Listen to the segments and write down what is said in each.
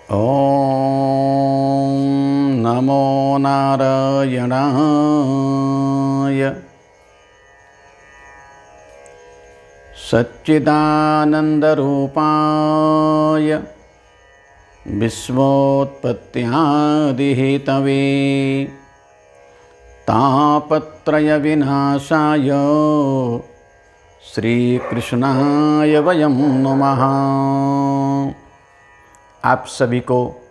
ॐ नमो नारायणाय सच्चिदानन्दरूपाय विश्वोत्पत्त्यादिहेतवे तापत्रयविनाशाय श्रीकृष्णाय वयं नमः। आप सभी को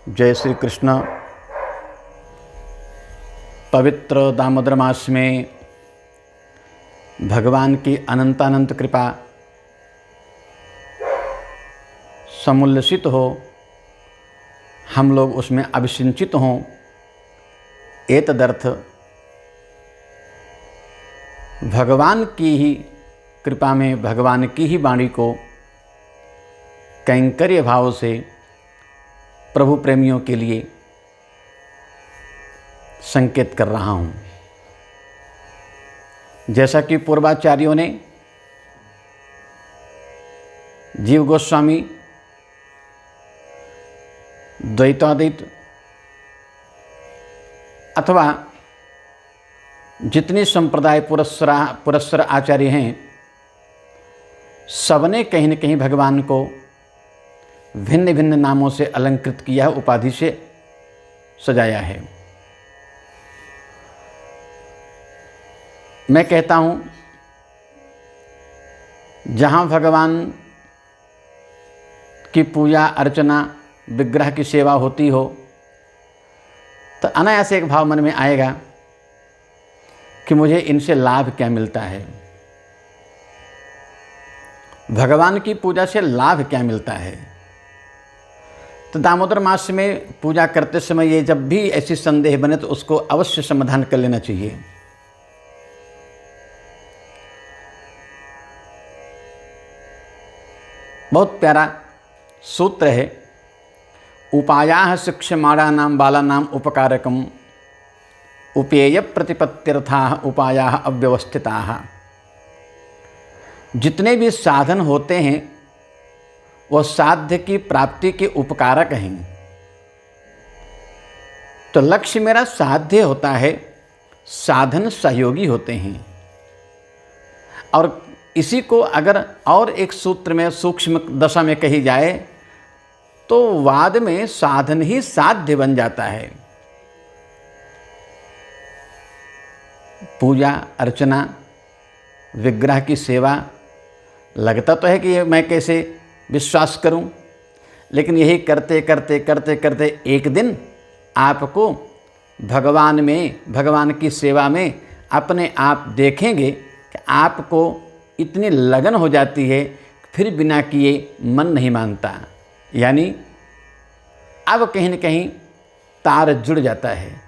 जय श्री कृष्ण। पवित्र दामोदर मास में भगवान की अनंतानंत कृपा समुल्लसित हो, हम लोग उसमें अभिसिंचित हों, एतदर्थ भगवान की ही कृपा में भगवान की ही वाणी को कैंकर्य भाव से प्रभु प्रेमियों के लिए संकेत कर रहा हूँ। जैसा कि पूर्वाचार्यों ने जीव गोस्वामी, द्वैताद्वैत अथवा जितने संप्रदाय पुरस्सर आचार्य हैं, सबने कहीं न कहीं भगवान को भिन्न भिन्न नामों से अलंकृत किया, उपाधि से सजाया है। मैं कहता हूँ, जहाँ भगवान की पूजा अर्चना, विग्रह की सेवा होती हो, तो अनायास एक भाव मन में आएगा कि मुझे इनसे लाभ क्या मिलता है, भगवान की पूजा से लाभ क्या मिलता है। तो दामोदर मास में पूजा करते समय ये जब भी ऐसी संदेह बने तो उसको अवश्य समाधान कर लेना चाहिए। बहुत प्यारा सूत्र है, उपायाः शिक्ष्यमाणानां बालानां उपकारकम् उपेय प्रतिपत्त्यर्थाः उपायाः अव्यवस्थिताः। जितने भी साधन होते हैं वह साध्य की प्राप्ति के उपकारक हैं। तो लक्ष्य मेरा साध्य होता है, साधन सहयोगी होते हैं। और इसी को अगर और एक सूत्र में सूक्ष्म दशा में कही जाए तो वाद में साधन ही साध्य बन जाता है। पूजा अर्चना, विग्रह की सेवा, लगता तो है कि ये मैं कैसे विश्वास करूं, लेकिन यही करते करते करते करते एक दिन आपको भगवान में, भगवान की सेवा में अपने आप देखेंगे कि आपको इतनी लगन हो जाती है, फिर बिना किए मन नहीं मानता। यानी अब कहीं न कहीं तार जुड़ जाता है,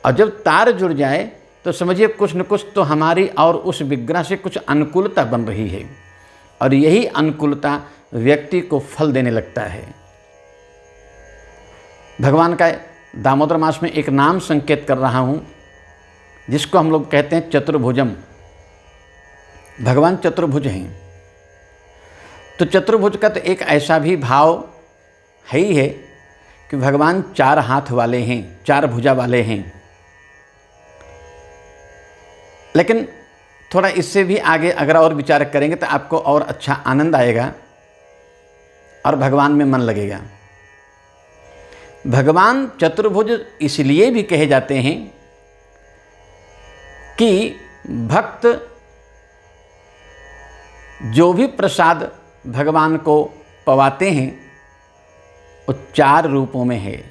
और जब तार जुड़ जाए तो समझिए कुछ न कुछ तो हमारी और उस विग्रह से कुछ अनुकूलता बन रही है, और यही अनुकूलता व्यक्ति को फल देने लगता है। भगवान का दामोदर मास में एक नाम संकेत कर रहा हूँ, जिसको हम लोग कहते हैं चतुर्भुजम। भगवान चतुर्भुज हैं। तो चतुर्भुज का तो एक ऐसा भी भाव है ही है कि भगवान चार हाथ वाले हैं, चार भुजा वाले हैं। लेकिन थोड़ा इससे भी आगे अगर और विचार करेंगे तो आपको और अच्छा आनंद आएगा और भगवान में मन लगेगा। भगवान चतुर्भुज इसलिए भी कहे जाते हैं कि भक्त जो भी प्रसाद भगवान को पवाते हैं वो चार रूपों में है।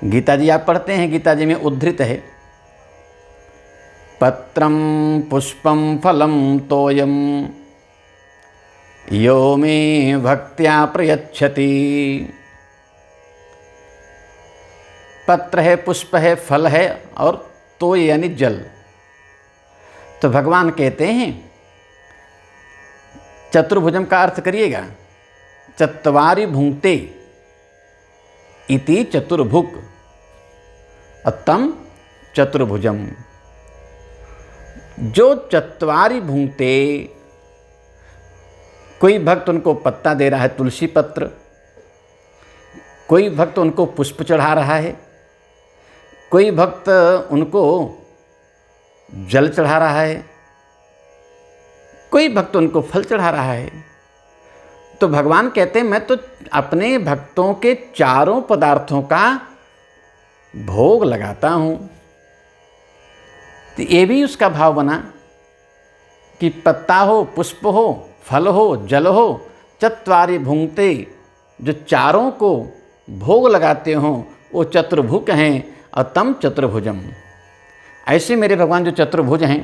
गीता जी आप पढ़ते हैं, गीता जी में उद्धृत है, पत्रम पुष्पम फलम तोयम यो मे भक्त्या प्रयच्छति। पत्र है, पुष्प है, फल है और तोय यानी जल। तो भगवान कहते हैं, चतुर्भुजम का अर्थ करिएगा, चत्वारि भुंक्ते इति चतुर्भुक अतम चतुर्भुजम। जो चत्वारि भुंक्ते, कोई भक्त उनको पत्ता दे रहा है, तुलसी पत्र, कोई भक्त उनको पुष्प चढ़ा रहा है, कोई भक्त उनको जल चढ़ा रहा है, कोई भक्त उनको फल चढ़ा रहा है। तो भगवान कहते हैं मैं तो अपने भक्तों के चारों पदार्थों का भोग लगाता हूँ। तो ये भी उसका भाव बना कि पत्ता हो, पुष्प हो, फल हो, जल हो, चत्वारि भुंक्ते, जो चारों को भोग लगाते हों वो चतुर्भुज हैं और तम चतुर्भुजम। ऐसे मेरे भगवान जो चतुर्भुज हैं,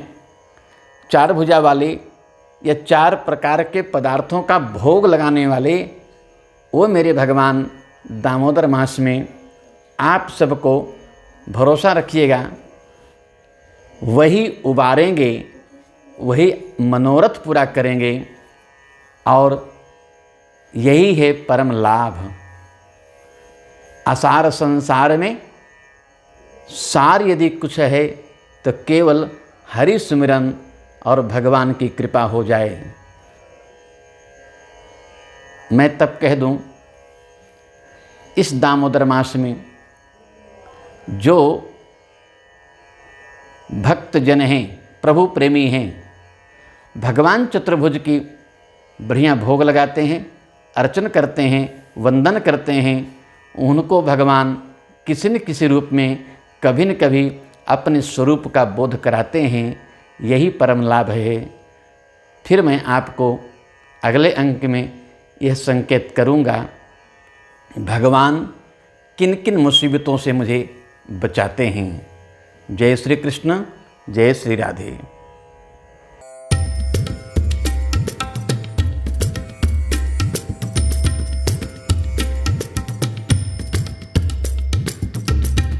चार भुजा वाले या चार प्रकार के पदार्थों का भोग लगाने वाले, वो मेरे भगवान दामोदर मास में आप सबको भरोसा रखिएगा, वही उबारेंगे, वही मनोरथ पूरा करेंगे और यही है परम लाभ। असार संसार में सार यदि कुछ है तो केवल हरि सुमिरन और भगवान की कृपा हो जाए। मैं तब कह दूं, इस दामोदर मास में जो भक्त जन हैं, प्रभु प्रेमी हैं, भगवान चतुर्भुज की बढ़िया भोग लगाते हैं, अर्चन करते हैं, वंदन करते हैं, उनको भगवान किसी न किसी रूप में कभी न कभी अपने स्वरूप का बोध कराते हैं। यही परम लाभ है। फिर मैं आपको अगले अंक में यह संकेत करूँगा भगवान किन किन मुसीबतों से मुझे बचाते हैं। जय श्री कृष्ण, जय श्री राधे।